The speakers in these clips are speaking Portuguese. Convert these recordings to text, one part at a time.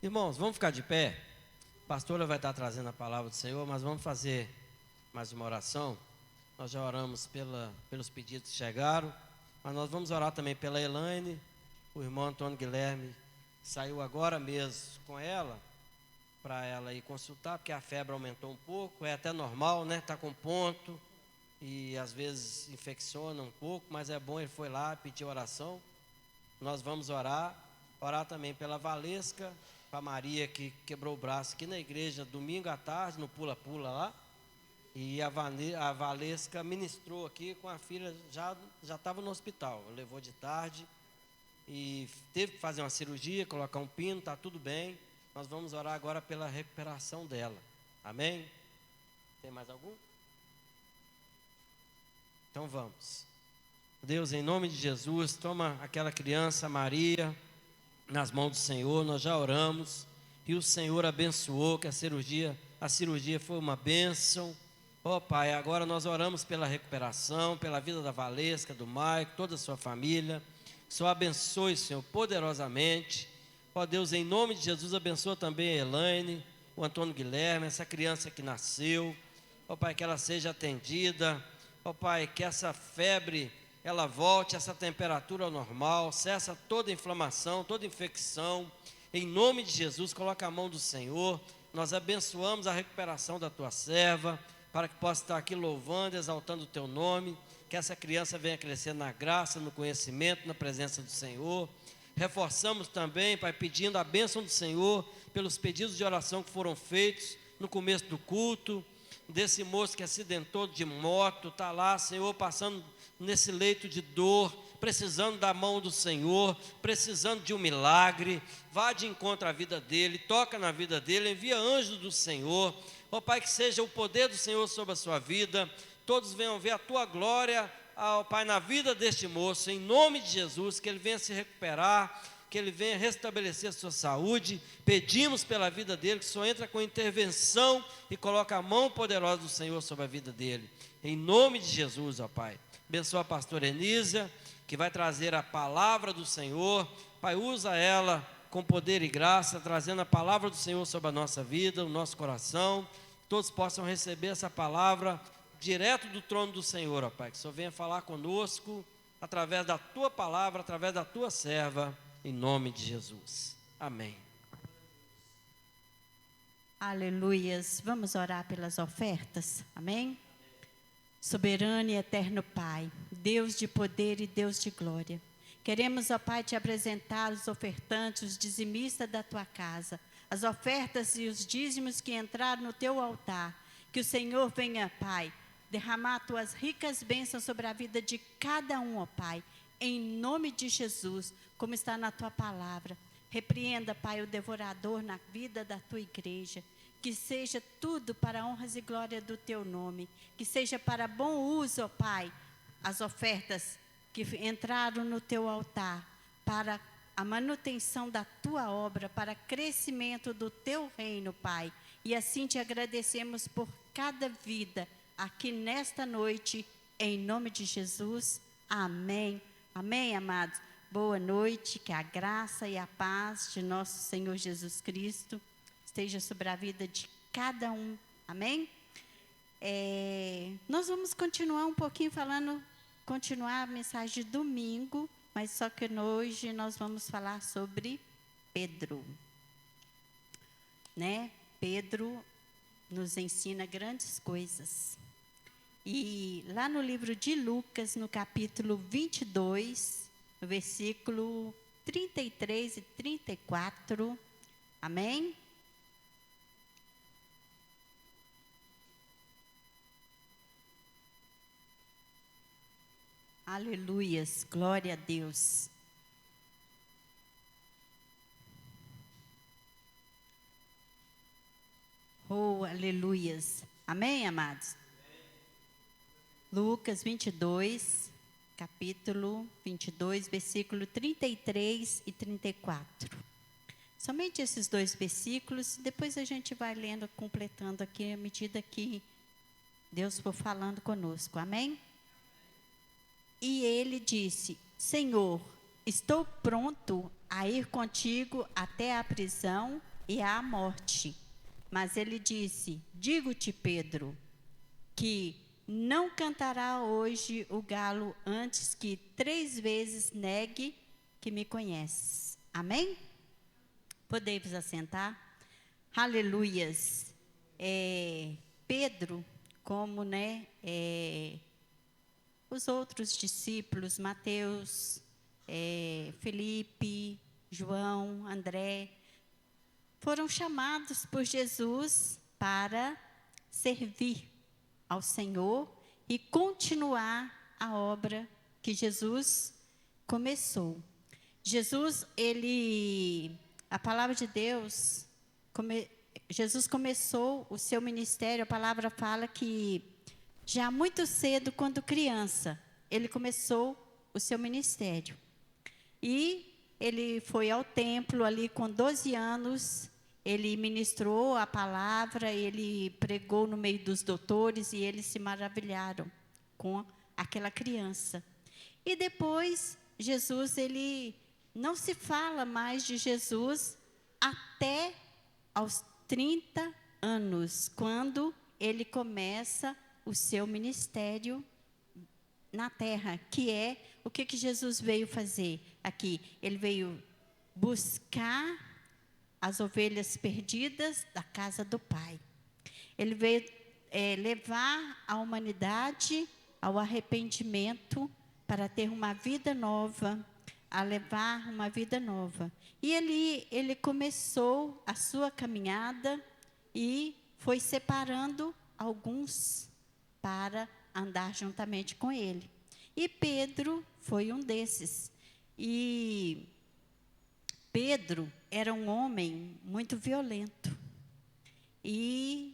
Irmãos, vamos ficar de pé. A pastora vai estar trazendo a palavra do Senhor, mas vamos fazer mais uma oração. Nós já oramos pelos pedidos que chegaram, mas nós vamos orar também pela Elaine. O irmão Antônio Guilherme saiu agora mesmo com ela, para ela ir consultar, porque a febre aumentou um pouco, é até normal, né? Está com ponto e às vezes infecciona um pouco, mas é bom, ele foi lá pedir oração. Nós vamos orar também pela Valesca, para Maria que quebrou o braço aqui na igreja domingo à tarde, no pula-pula lá. E a Valesca ministrou aqui com a filha, já estava no hospital, levou de tarde e teve que fazer uma cirurgia, colocar um pino, está tudo bem. Nós vamos orar agora pela recuperação dela, amém? Tem mais algum? Então vamos. Deus, em nome de Jesus, toma aquela criança, Maria, nas mãos do Senhor. Nós já oramos e o Senhor abençoou, que a cirurgia foi uma bênção. Ó Pai, agora nós oramos pela recuperação, pela vida da Valesca, do Maico, toda a sua família. Que o Senhor abençoe, Senhor, poderosamente. Ó Deus, em nome de Jesus, abençoa também a Elaine, o Antônio Guilherme, essa criança que nasceu. Ó Pai, que ela seja atendida. Ó Pai, que essa febre ela volte, essa temperatura ao normal, cessa toda inflamação, toda infecção. Em nome de Jesus, coloca a mão do Senhor. Nós abençoamos a recuperação da tua serva, para que possa estar aqui louvando, exaltando o teu nome. Que essa criança venha crescer na graça, no conhecimento, na presença do Senhor. Reforçamos também, Pai, pedindo a bênção do Senhor pelos pedidos de oração que foram feitos no começo do culto, desse moço que acidentou de moto, está lá, Senhor, passando nesse leito de dor, precisando da mão do Senhor, precisando de um milagre. Vá de encontro à vida dele, toca na vida dele, envia anjos do Senhor. Ó Pai, que seja o poder do Senhor sobre a sua vida, todos venham ver a tua glória, ó Pai, na vida deste moço, em nome de Jesus, que ele venha se recuperar, que ele venha restabelecer a sua saúde. Pedimos pela vida dele, que o Senhor entra com intervenção e coloca a mão poderosa do Senhor sobre a vida dele, em nome de Jesus, ó Pai. Abençoa a pastora Enísia, que vai trazer a palavra do Senhor. Pai, usa ela com poder e graça, trazendo a palavra do Senhor sobre a nossa vida, o nosso coração. Todos possam receber essa palavra direto do trono do Senhor, ó Pai. Que o Senhor venha falar conosco através da tua palavra, através da tua serva, em nome de Jesus. Amém. Aleluias. Vamos orar pelas ofertas. Amém? Soberano e eterno Pai, Deus de poder e Deus de glória, queremos, ó Pai, te apresentar os ofertantes, os dizimistas da tua casa, as ofertas e os dízimos que entraram no teu altar. Que o Senhor venha, Pai, derramar tuas ricas bênçãos sobre a vida de cada um, ó Pai, em nome de Jesus, como está na tua palavra. Repreenda, Pai, o devorador na vida da tua igreja. Que seja tudo para honras e glória do teu nome. Que seja para bom uso, ó Pai, as ofertas que entraram no teu altar, para a manutenção da tua obra, para crescimento do teu reino, Pai. E assim te agradecemos por cada vida aqui nesta noite, em nome de Jesus. Amém. Amém, amados. Boa noite, que a graça e a paz de nosso Senhor Jesus Cristo esteja sobre a vida de cada um, amém? Nós vamos continuar um pouquinho continuar a mensagem de domingo, mas só que hoje nós vamos falar sobre Pedro, né? Pedro nos ensina grandes coisas. E lá no livro de Lucas, no capítulo 22, no versículo 33 e 34, amém? Aleluias, glória a Deus. Oh, aleluias. Amém, amados? Lucas 22, capítulo 22, versículo 33 e 34. Somente esses dois versículos, depois a gente vai lendo, completando aqui, à medida que Deus for falando conosco. Amém? E ele disse: Senhor, estou pronto a ir contigo até a prisão. e à morte. Mas ele disse: digo-te, Pedro, que não cantará hoje o galo antes que 3 vezes negue que me conheces. Amém? Podei vos assentar? Aleluias. Pedro, como os outros discípulos, Mateus, Felipe, João, André, foram chamados por Jesus para servir ao Senhor e continuar a obra que Jesus começou. Jesus, a palavra de Deus, Jesus começou o seu ministério, a palavra fala que já muito cedo, quando criança, ele começou o seu ministério. E ele foi ao templo ali com 12 anos, ele ministrou a palavra, ele pregou no meio dos doutores e eles se maravilharam com aquela criança. E depois, Jesus, não se fala mais de Jesus até aos 30 anos, quando ele começa o seu ministério na terra, que é o que Jesus veio fazer aqui. Ele veio buscar as ovelhas perdidas da casa do Pai. Ele veio levar a humanidade ao arrependimento para ter uma vida nova, a levar uma vida nova. E ele começou a sua caminhada e foi separando alguns para andar juntamente com ele. E Pedro foi um desses. E Pedro era um homem muito violento. E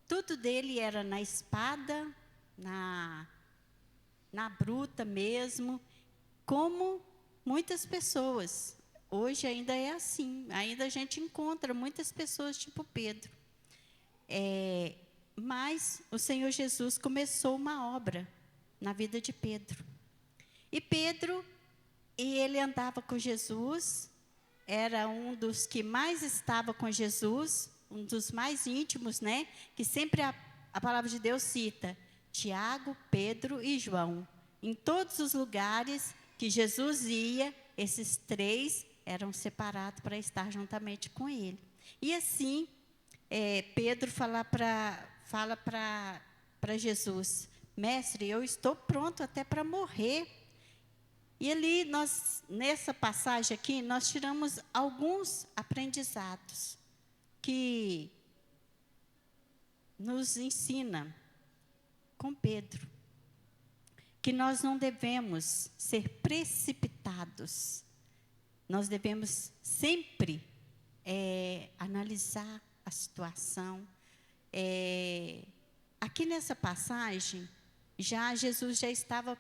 tudo dele era na espada, na bruta mesmo, como muitas pessoas. Hoje ainda é assim, ainda a gente encontra muitas pessoas tipo Pedro. Mas o Senhor Jesus começou uma obra na vida de Pedro. E Pedro, ele andava com Jesus, era um dos que mais estava com Jesus, um dos mais íntimos, que sempre a palavra de Deus cita Tiago, Pedro e João. Em todos os lugares que Jesus ia, esses 3 eram separados para estar juntamente com ele. E assim, Pedro fala para Jesus: mestre, eu estou pronto até para morrer. E ali, nessa passagem aqui, nós tiramos alguns aprendizados que nos ensina com Pedro, que nós não devemos ser precipitados, nós devemos sempre analisar a situação. Aqui nessa passagem, Jesus já estava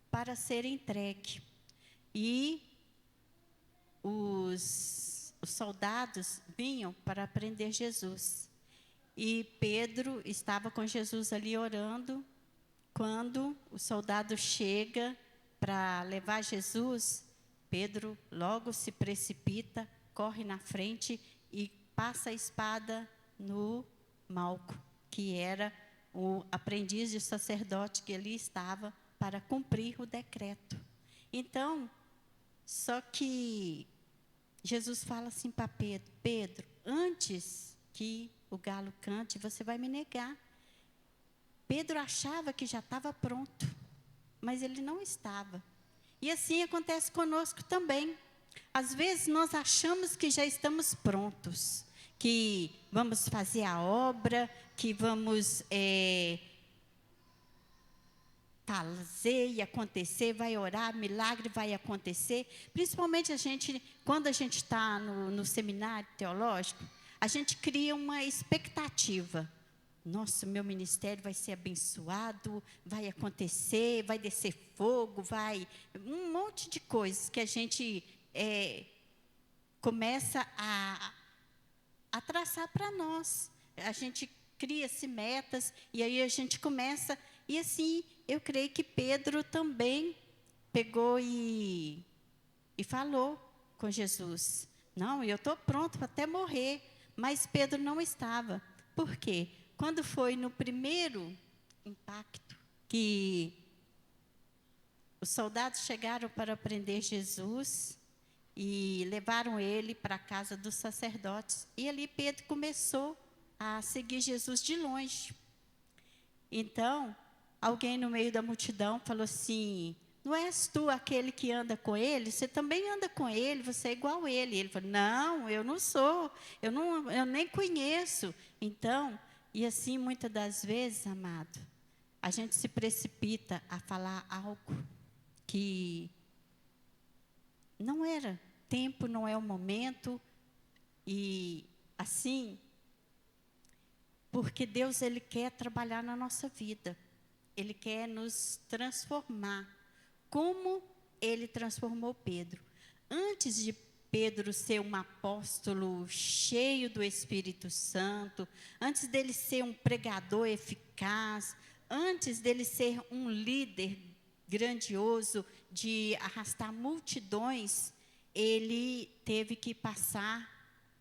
para ser entregue. E os soldados vinham para prender Jesus. E Pedro estava com Jesus ali orando. Quando o soldado chega para levar Jesus, Pedro logo se precipita, corre na frente e passa a espada no Malco, que era o aprendiz de sacerdote que ali estava para cumprir o decreto. Então, só que Jesus fala assim para Pedro: Pedro, antes que o galo cante, você vai me negar. Pedro achava que já estava pronto, mas ele não estava. E assim acontece conosco também. Às vezes nós achamos que já estamos prontos, que vamos fazer a obra, que vamos fazer e acontecer, vai orar, milagre vai acontecer. Principalmente quando a gente está no seminário teológico, a gente cria uma expectativa. Nossa, meu ministério vai ser abençoado, vai acontecer, vai descer fogo, um monte de coisas que a gente começa a traçar para nós. A gente cria-se metas e aí a gente começa. E assim, eu creio que Pedro também pegou e falou com Jesus: não, eu estou pronto para até morrer, mas Pedro não estava. Por quê? Quando foi no primeiro impacto que os soldados chegaram para prender Jesus e levaram ele para a casa dos sacerdotes. E ali Pedro começou a seguir Jesus de longe. Então, alguém no meio da multidão falou assim: não és tu aquele que anda com ele? Você também anda com ele, você é igual a ele. Ele falou: não, eu não sou, eu nem conheço. Então, e assim, muitas das vezes, amado, a gente se precipita a falar algo que não era tempo, não é o momento, e assim, porque Deus, Ele quer trabalhar na nossa vida, Ele quer nos transformar, como Ele transformou Pedro. Antes de Pedro ser um apóstolo cheio do Espírito Santo, antes dele ser um pregador eficaz, antes dele ser um líder grandioso de arrastar multidões, ele teve que passar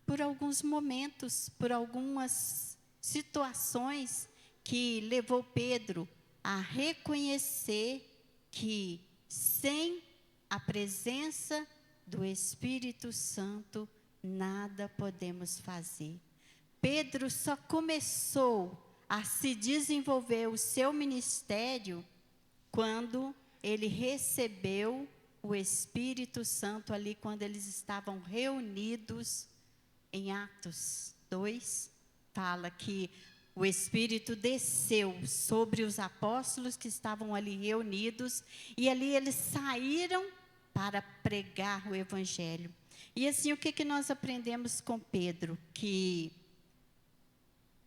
por alguns momentos, por algumas situações que levou Pedro a reconhecer que sem a presença do Espírito Santo nada podemos fazer. Pedro só começou a se desenvolver o seu ministério quando ele recebeu o Espírito Santo ali, quando eles estavam reunidos em Atos 2, fala que o Espírito desceu sobre os apóstolos que estavam ali reunidos, e ali eles saíram para pregar o Evangelho. E assim, o que nós aprendemos com Pedro? Que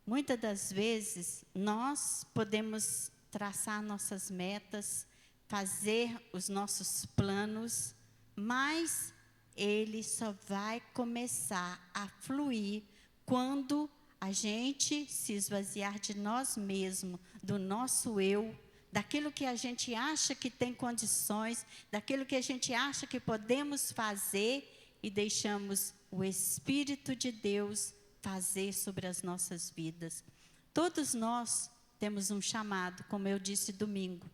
muitas das vezes nós podemos traçar nossas metas, fazer os nossos planos, mas ele só vai começar a fluir quando a gente se esvaziar de nós mesmos, do nosso eu, daquilo que a gente acha que tem condições, daquilo que a gente acha que podemos fazer, e deixamos o Espírito de Deus fazer sobre as nossas vidas. Todos nós temos um chamado, como eu disse domingo.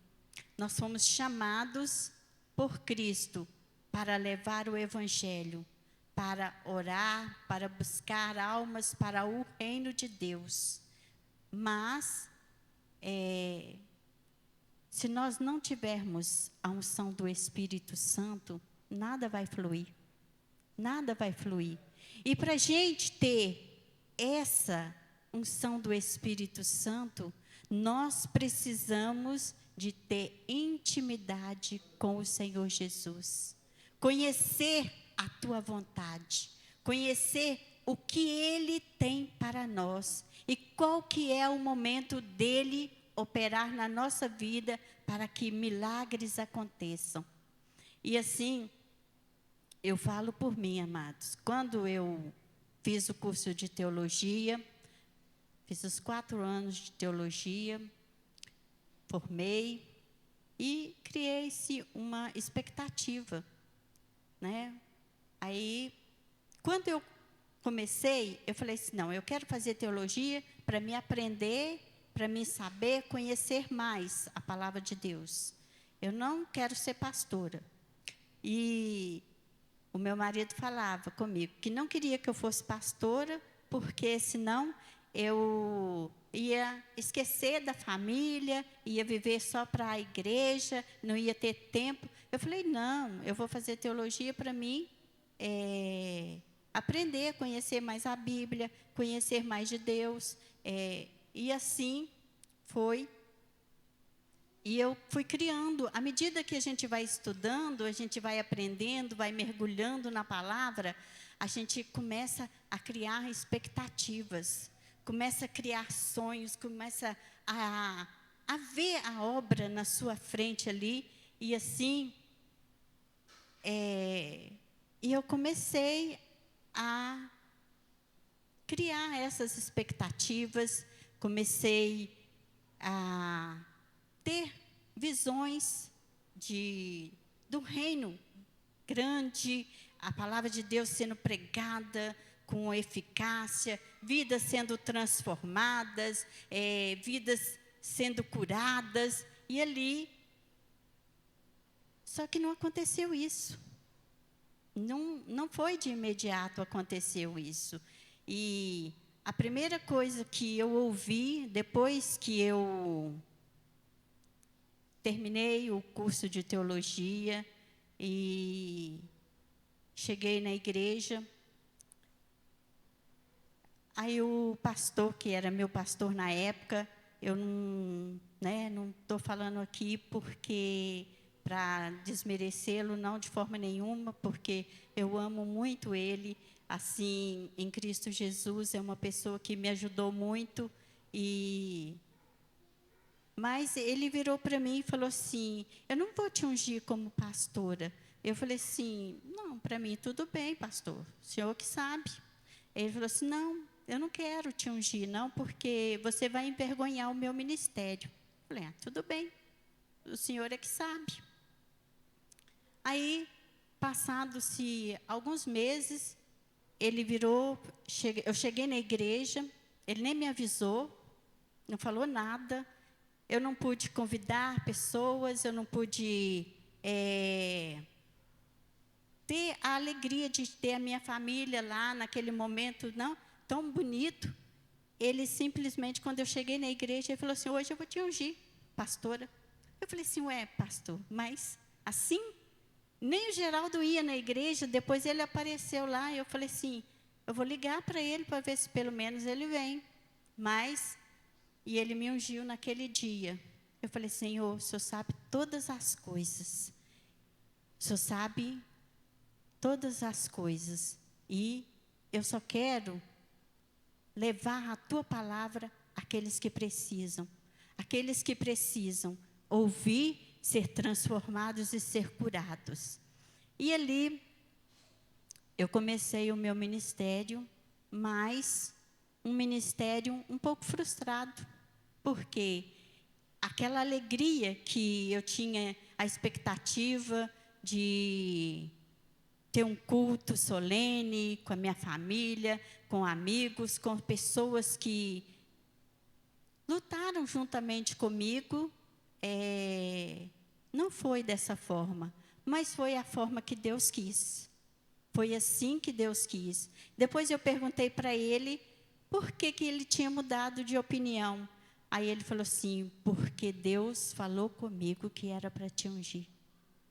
Nós fomos chamados por Cristo para levar o Evangelho, para orar, para buscar almas para o reino de Deus. Mas, se nós não tivermos a unção do Espírito Santo, nada vai fluir. Nada vai fluir. E para a gente ter essa unção do Espírito Santo, nós precisamos de ter intimidade com o Senhor Jesus. Conhecer a tua vontade. Conhecer o que Ele tem para nós. E qual que é o momento dEle operar na nossa vida para que milagres aconteçam. E assim, eu falo por mim, amados. Quando eu fiz o curso de teologia, fiz os 4 anos de teologia, formei e criei-se uma expectativa, né? Aí, quando eu comecei, eu falei assim, não, eu quero fazer teologia para me aprender, para me saber, conhecer mais a palavra de Deus. Eu não quero ser pastora. E o meu marido falava comigo que não queria que eu fosse pastora, porque senão eu ia esquecer da família, ia viver só para a igreja, não ia ter tempo. Eu falei, não, eu vou fazer teologia para mim aprender, conhecer mais a Bíblia, conhecer mais de Deus. E assim foi. E eu fui criando, à medida que a gente vai estudando, a gente vai aprendendo, vai mergulhando na palavra, a gente começa a criar expectativas, começa a criar sonhos, começa a ver a obra na sua frente ali, e assim, e eu comecei a criar essas expectativas, comecei a ter visões do reino grande, a palavra de Deus sendo pregada, com eficácia, vidas sendo transformadas, vidas sendo curadas, e ali, só que não aconteceu isso. Não foi de imediato aconteceu isso. E a primeira coisa que eu ouvi, depois que eu terminei o curso de teologia e cheguei na igreja, aí o pastor, que era meu pastor na época, eu não estou falando aqui porque para desmerecê-lo, não de forma nenhuma, porque eu amo muito ele, assim, em Cristo Jesus, é uma pessoa que me ajudou muito, mas ele virou para mim e falou assim, eu não vou te ungir como pastora. Eu falei assim, não, para mim tudo bem, pastor, o senhor que sabe. Ele falou assim, não, eu não quero te ungir, não, porque você vai envergonhar o meu ministério. Eu falei, tudo bem, o senhor é que sabe. Aí, passados-se alguns meses, ele virou, eu cheguei na igreja, ele nem me avisou, não falou nada, eu não pude convidar pessoas, eu não pude ter a alegria de ter a minha família lá naquele momento, não, tão bonito. Ele simplesmente, quando eu cheguei na igreja, ele falou assim, hoje eu vou te ungir, pastora. Eu falei assim, ué, pastor, mas assim? Nem o Geraldo ia na igreja, depois ele apareceu lá, e eu falei assim, eu vou ligar para ele para ver se pelo menos ele vem. E ele me ungiu naquele dia. Eu falei, Senhor, o Senhor sabe todas as coisas. O Senhor sabe todas as coisas. E eu só quero levar a Tua palavra àqueles que precisam. Aqueles que precisam ouvir, ser transformados e ser curados. E ali, eu comecei o meu ministério, mas um ministério um pouco frustrado, porque aquela alegria que eu tinha, a expectativa de ter um culto solene com a minha família, com amigos, com pessoas que lutaram juntamente comigo, não foi dessa forma, mas foi a forma que Deus quis. Foi assim que Deus quis. Depois eu perguntei para ele por que ele tinha mudado de opinião. Aí ele falou assim, porque Deus falou comigo que era para te ungir.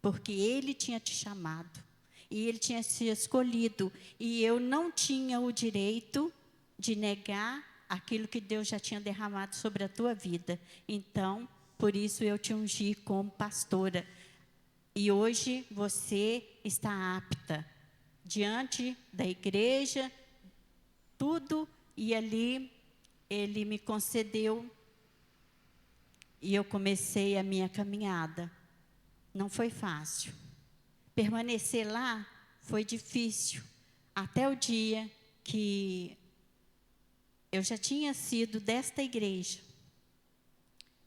Porque Ele tinha te chamado. E Ele tinha te escolhido. E eu não tinha o direito de negar aquilo que Deus já tinha derramado sobre a tua vida. Então, por isso eu te ungi como pastora. E hoje você está apta diante da igreja, tudo, e ali Ele me concedeu, e eu comecei a minha caminhada. Não foi fácil. Permanecer lá foi difícil, até o dia que eu já tinha sido desta igreja,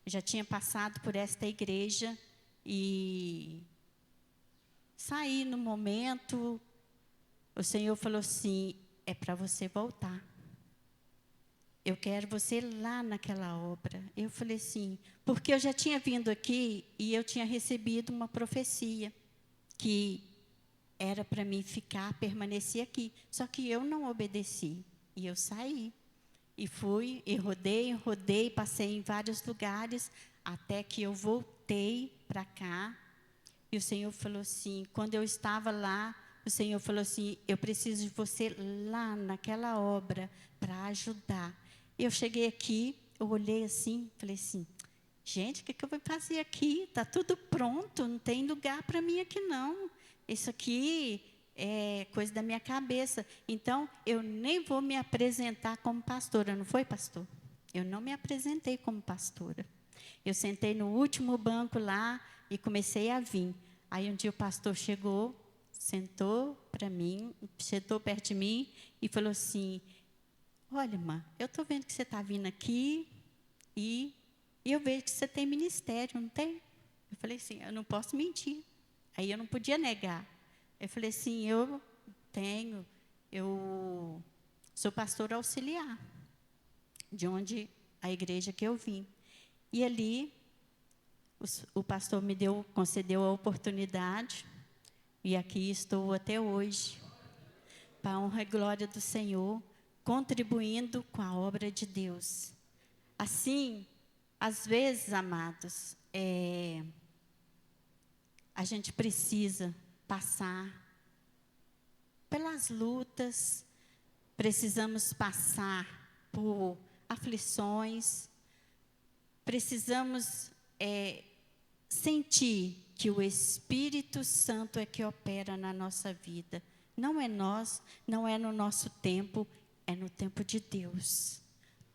já tinha passado por esta igreja e saí no momento, o Senhor falou assim, é para você voltar. Eu quero você lá naquela obra. Eu falei assim, porque eu já tinha vindo aqui e eu tinha recebido uma profecia que era para mim ficar, permanecer aqui. Só que eu não obedeci e eu saí. E fui, e rodei, passei em vários lugares, até que eu voltei para cá. E o Senhor falou assim, quando eu estava lá, o Senhor falou assim, eu preciso de você lá naquela obra para ajudar. Eu cheguei aqui, eu olhei assim, falei assim, gente, o que eu vou fazer aqui? Está tudo pronto, não tem lugar para mim aqui não. Isso aqui é coisa da minha cabeça. Então, eu nem vou me apresentar como pastora, não foi, pastor? Eu não me apresentei como pastora. Eu sentei no último banco lá e comecei a vir. Aí um dia o pastor chegou, sentou perto de mim e falou assim, olha, irmã, eu estou vendo que você está vindo aqui e eu vejo que você tem ministério, não tem? Eu falei assim, eu não posso mentir. Aí eu não podia negar. Eu falei assim, eu tenho, eu sou pastor auxiliar, de onde a igreja que eu vim. E ali, o pastor concedeu a oportunidade, e aqui estou até hoje, para a honra e glória do Senhor, contribuindo com a obra de Deus. Assim, às vezes, amados, a gente precisa passar pelas lutas, precisamos passar por aflições, precisamos sentir que o Espírito Santo é que opera na nossa vida. Não é nós, não é no nosso tempo, é no tempo de Deus.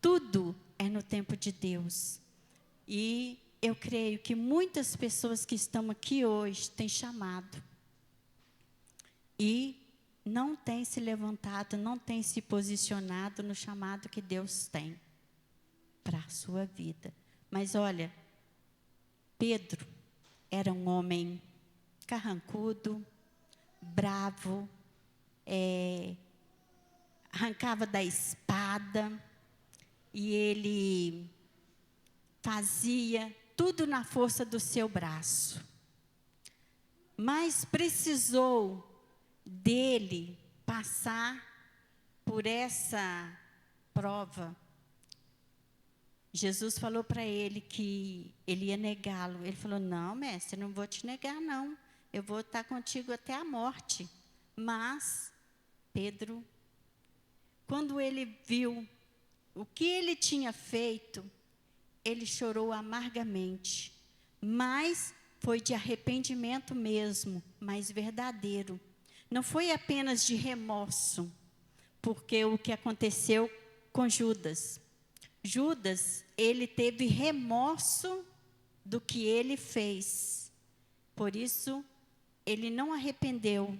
Tudo é no tempo de Deus. E eu creio que muitas pessoas que estão aqui hoje têm chamado e não têm se levantado, não têm se posicionado no chamado que Deus tem para a sua vida. Mas olha, Pedro era um homem carrancudo, bravo, arrancava da espada, e ele fazia tudo na força do seu braço. Mas precisou dele passar por essa prova. Jesus falou para ele que ele ia negá-lo. Ele falou: não, mestre, não vou te negar, não. Eu vou estar contigo até a morte. Mas Pedro, quando ele viu o que ele tinha feito, ele chorou amargamente. Mas foi de arrependimento mesmo, mas verdadeiro. Não foi apenas de remorso, porque o que aconteceu com Judas. Judas, ele teve remorso do que ele fez. Por isso, ele não arrependeu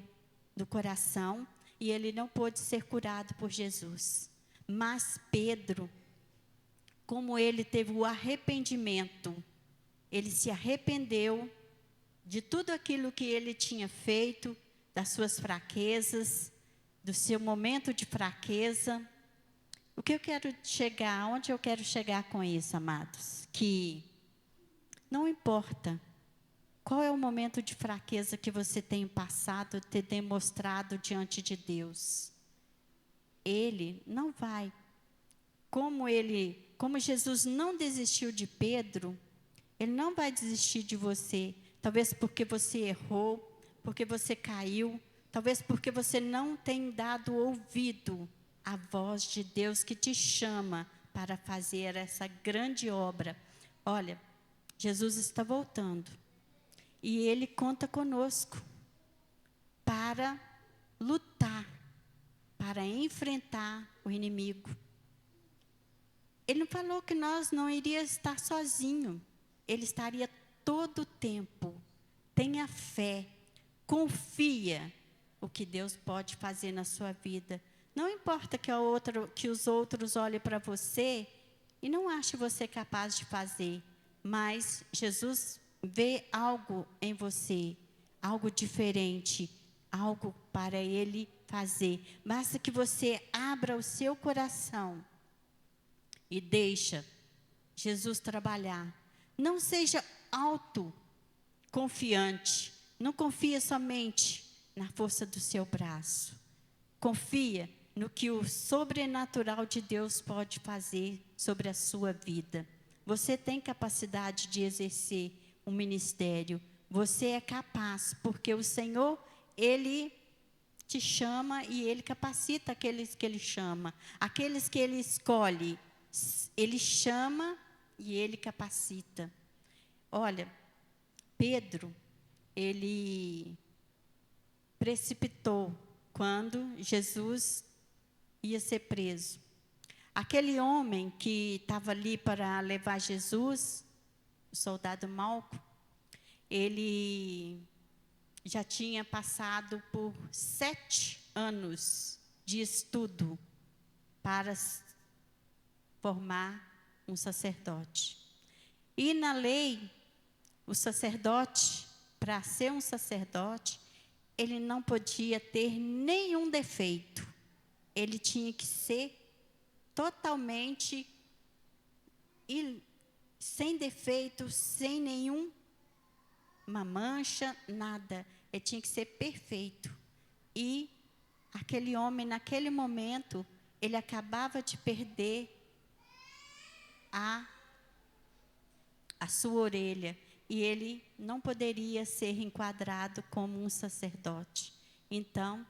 do coração e ele não pôde ser curado por Jesus. Mas Pedro, como ele teve o arrependimento, ele se arrependeu de tudo aquilo que ele tinha feito, das suas fraquezas, do seu momento de fraqueza. O que eu quero chegar, onde eu quero chegar com isso, amados? Que não importa qual é o momento de fraqueza que você tem passado, ter demonstrado diante de Deus. Ele não vai. Como Jesus não desistiu de Pedro, Ele não vai desistir de você. Talvez porque você errou, porque você caiu, talvez porque você não tem dado ouvido à voz de Deus que te chama para fazer essa grande obra. Olha, Jesus está voltando e Ele conta conosco para lutar, para enfrentar o inimigo. Ele não falou que nós não iríamos estar sozinhos. Ele estaria todo o tempo. Tenha fé, confia o que Deus pode fazer na sua vida. Não importa que os outros olhem para você e não achem você capaz de fazer, mas Jesus vê algo em você, algo diferente, algo para Ele fazer. Basta que você abra o seu coração e deixa Jesus trabalhar. Não seja autoconfiante. Não confia somente na força do seu braço. Confia no que o sobrenatural de Deus pode fazer sobre a sua vida. Você tem capacidade de exercer um ministério. Você é capaz, porque o Senhor, Ele te chama e Ele capacita aqueles que Ele chama. Aqueles que Ele escolhe, Ele chama e Ele capacita. Olha, Pedro, ele precipitou quando Jesus ia ser preso. Aquele homem que estava ali para levar Jesus, o soldado Malco, ele já tinha passado por 7 anos de estudo para formar um sacerdote. E na lei, o sacerdote, para ser um sacerdote, ele não podia ter nenhum defeito. ele tinha que ser totalmente sem defeito, sem nenhuma mancha, nada. Ele tinha que ser perfeito. E aquele homem, naquele momento, ele acabava de perder a sua orelha. E ele não poderia ser enquadrado como um sacerdote. Então,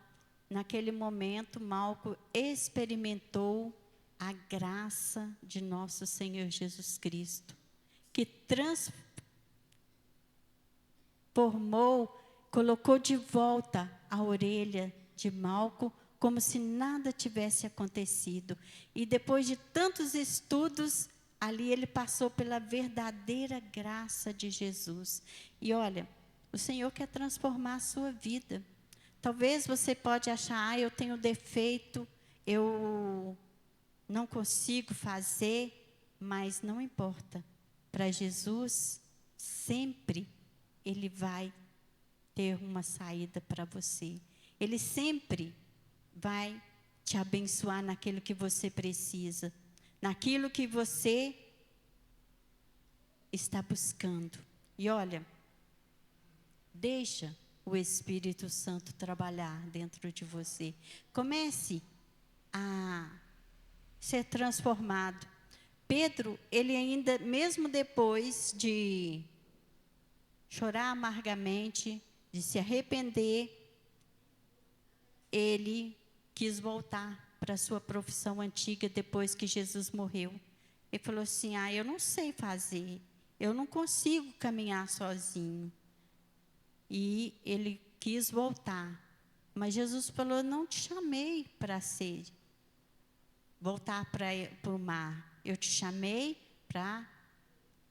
naquele momento, Malco experimentou a graça de nosso Senhor Jesus Cristo, que transformou, colocou de volta a orelha de Malco, como se nada tivesse acontecido. E depois de tantos estudos, ali ele passou pela verdadeira graça de Jesus. E olha, o Senhor quer transformar a sua vida. Talvez você pode achar, eu tenho defeito, eu não consigo fazer, mas não importa. Para Jesus, sempre Ele vai ter uma saída para você. Ele sempre vai te abençoar naquilo que você precisa, naquilo que você está buscando. E olha, deixa o Espírito Santo trabalhar dentro de você. Comece a ser transformado. Pedro, ele ainda, mesmo depois de chorar amargamente, de se arrepender, ele quis voltar para a sua profissão antiga depois que Jesus morreu. Ele falou assim, eu não sei fazer, eu não consigo caminhar sozinho. E ele quis voltar. Mas Jesus falou, não te chamei para voltar para o mar. Eu te chamei para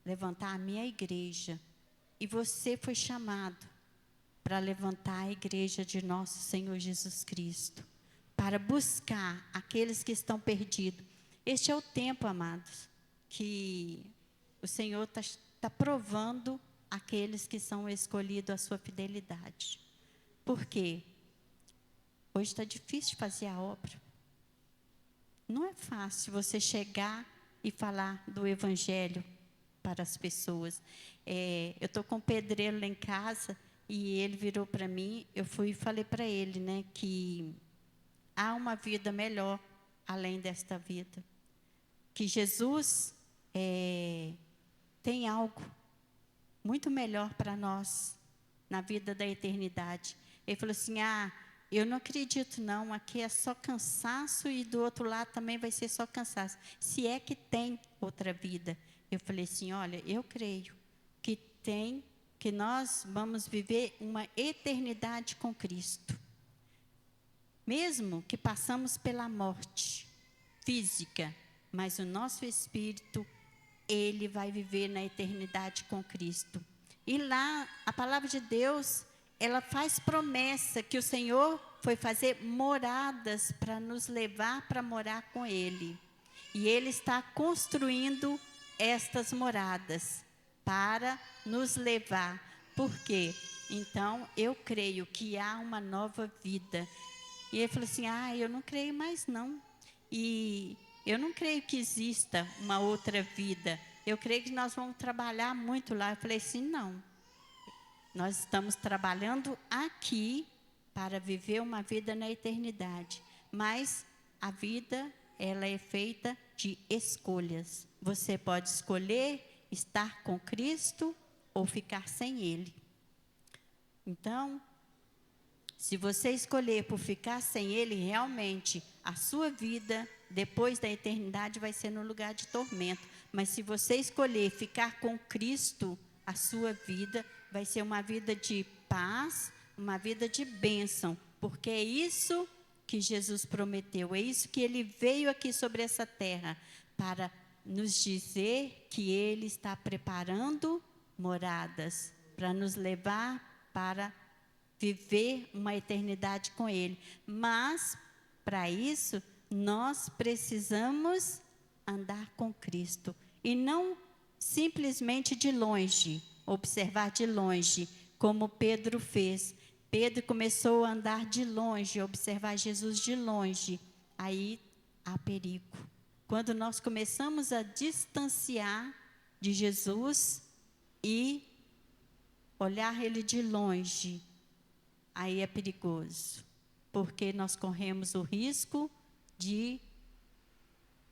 levantar a minha igreja. E você foi chamado para levantar a igreja de nosso Senhor Jesus Cristo. Para buscar aqueles que estão perdidos. Este é o tempo, amados, que o Senhor está provando aqueles que são escolhidos a sua fidelidade. Por quê? Hoje está difícil fazer a obra. Não é fácil você chegar e falar do Evangelho para as pessoas. Eu estou com um pedreiro lá em casa e ele virou para mim, eu fui e falei para ele, né, que há uma vida melhor além desta vida. Que Jesus tem algo muito melhor para nós, na vida da eternidade. Ele falou assim, eu não acredito não, aqui é só cansaço e do outro lado também vai ser só cansaço. Se é que tem outra vida. Eu falei assim, olha, eu creio que tem, que nós vamos viver uma eternidade com Cristo. Mesmo que passamos pela morte física, mas o nosso espírito, ele vai viver na eternidade com Cristo. E lá, a palavra de Deus, ela faz promessa que o Senhor foi fazer moradas para nos levar para morar com Ele. E Ele está construindo estas moradas para nos levar. Por quê? Então, eu creio que há uma nova vida. E ele falou assim, eu não creio mais não. E eu não creio que exista uma outra vida. Eu creio que nós vamos trabalhar muito lá. Eu falei assim, não. Nós estamos trabalhando aqui para viver uma vida na eternidade. Mas a vida, ela é feita de escolhas. Você pode escolher estar com Cristo ou ficar sem Ele. Então, se você escolher por ficar sem Ele, realmente a sua vida, depois da eternidade, vai ser no lugar de tormento. Mas se você escolher ficar com Cristo, a sua vida vai ser uma vida de paz, uma vida de bênção. Porque é isso que Jesus prometeu, é isso que Ele veio aqui sobre essa terra, para nos dizer que Ele está preparando moradas, para nos levar para viver uma eternidade com Ele. Mas, para isso, nós precisamos andar com Cristo. E não simplesmente de longe, observar de longe, como Pedro fez. Pedro começou a andar de longe, observar Jesus de longe. aí há perigo. Quando nós começamos a distanciar de Jesus e olhar Ele de longe, aí é perigoso, porque nós corremos o risco de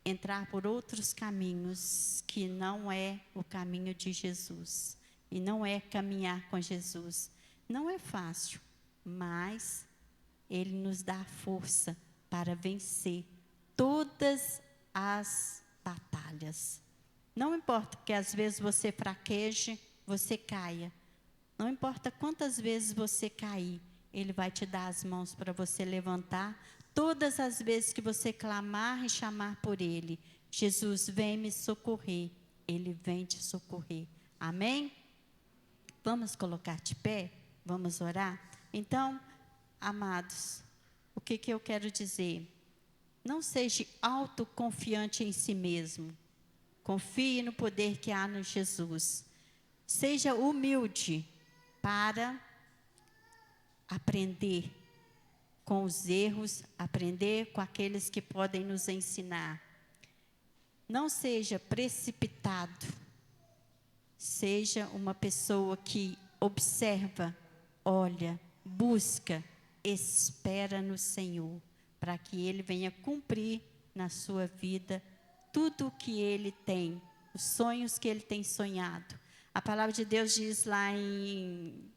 entrar por outros caminhos que não é o caminho de Jesus. E não é caminhar com Jesus. Não é fácil, mas Ele nos dá força para vencer todas as batalhas. Não importa que às vezes você fraqueje, você caia. Não importa quantas vezes você cair, Ele vai te dar as mãos para você levantar. Todas as vezes que você clamar e chamar por Ele, Jesus, vem me socorrer. Ele vem te socorrer. Amém? Vamos colocar de pé? Vamos orar? Então, amados, o que eu quero dizer? Não seja autoconfiante em si mesmo. Confie no poder que há no Jesus. Seja humilde para aprender com os erros, aprender com aqueles que podem nos ensinar. Não seja precipitado. Seja uma pessoa que observa, olha, busca, espera no Senhor, para que Ele venha cumprir na sua vida tudo o que Ele tem, os sonhos que Ele tem sonhado. A palavra de Deus diz lá em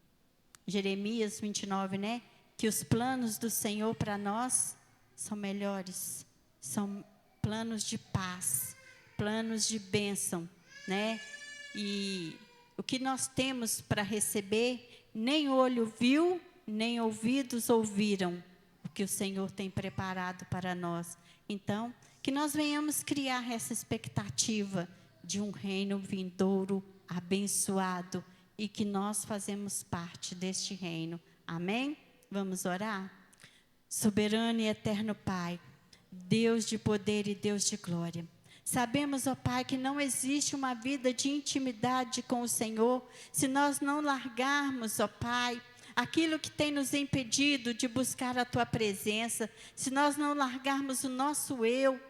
Jeremias 29, né? Que os planos do Senhor para nós são melhores, são planos de paz, planos de bênção, né? E o que nós temos para receber, nem olho viu, nem ouvidos ouviram o que o Senhor tem preparado para nós. Então, que nós venhamos criar essa expectativa de um reino vindouro, abençoado, e que nós fazemos parte deste reino. Amém? Vamos orar? Soberano e eterno Pai, Deus de poder e Deus de glória. Sabemos, ó Pai, que não existe uma vida de intimidade com o Senhor se nós não largarmos, ó Pai, aquilo que tem nos impedido de buscar a Tua presença, se nós não largarmos o nosso eu,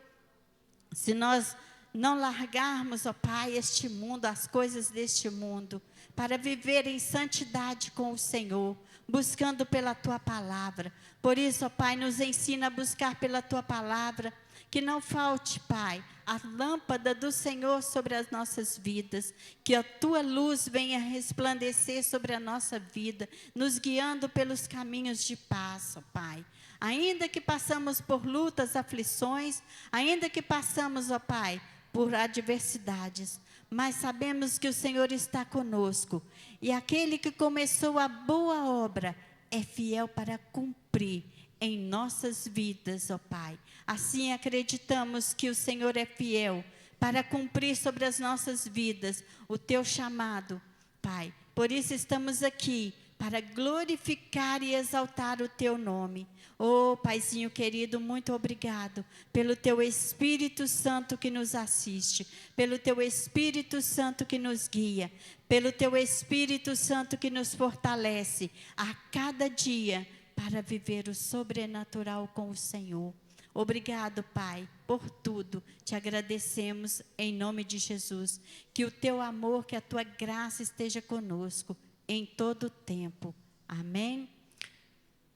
se nós não largarmos, ó Pai, este mundo, as coisas deste mundo, para viver em santidade com o Senhor, buscando pela Tua palavra. Por isso, ó Pai, nos ensina a buscar pela Tua palavra, que não falte, Pai, a lâmpada do Senhor sobre as nossas vidas, que a Tua luz venha resplandecer sobre a nossa vida, nos guiando pelos caminhos de paz, ó Pai. Ainda que passamos por lutas, aflições, ainda que passamos, ó Pai, por adversidades, mas sabemos que o Senhor está conosco, e aquele que começou a boa obra é fiel para cumprir em nossas vidas, ó Pai. Assim acreditamos que o Senhor é fiel para cumprir sobre as nossas vidas o Teu chamado, Pai. Por isso estamos aqui, para glorificar e exaltar o Teu nome. Oh, Paizinho querido, muito obrigado pelo Teu Espírito Santo que nos assiste, pelo Teu Espírito Santo que nos guia, pelo Teu Espírito Santo que nos fortalece a cada dia para viver o sobrenatural com o Senhor. Obrigado, Pai, por tudo. Te agradecemos em nome de Jesus. Que o Teu amor, que a Tua graça esteja conosco em todo o tempo. Amém?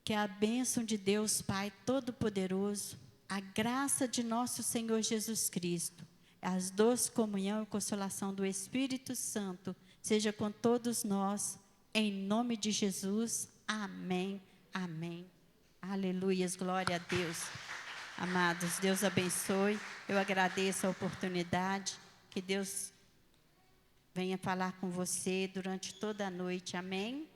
Que a bênção de Deus, Pai Todo-Poderoso, a graça de nosso Senhor Jesus Cristo, as doces comunhão e consolação do Espírito Santo, seja com todos nós, em nome de Jesus. Amém, amém. Aleluias, glória a Deus. Amados, Deus abençoe. Eu agradeço a oportunidade. Que Deus venha falar com você durante toda a noite. Amém.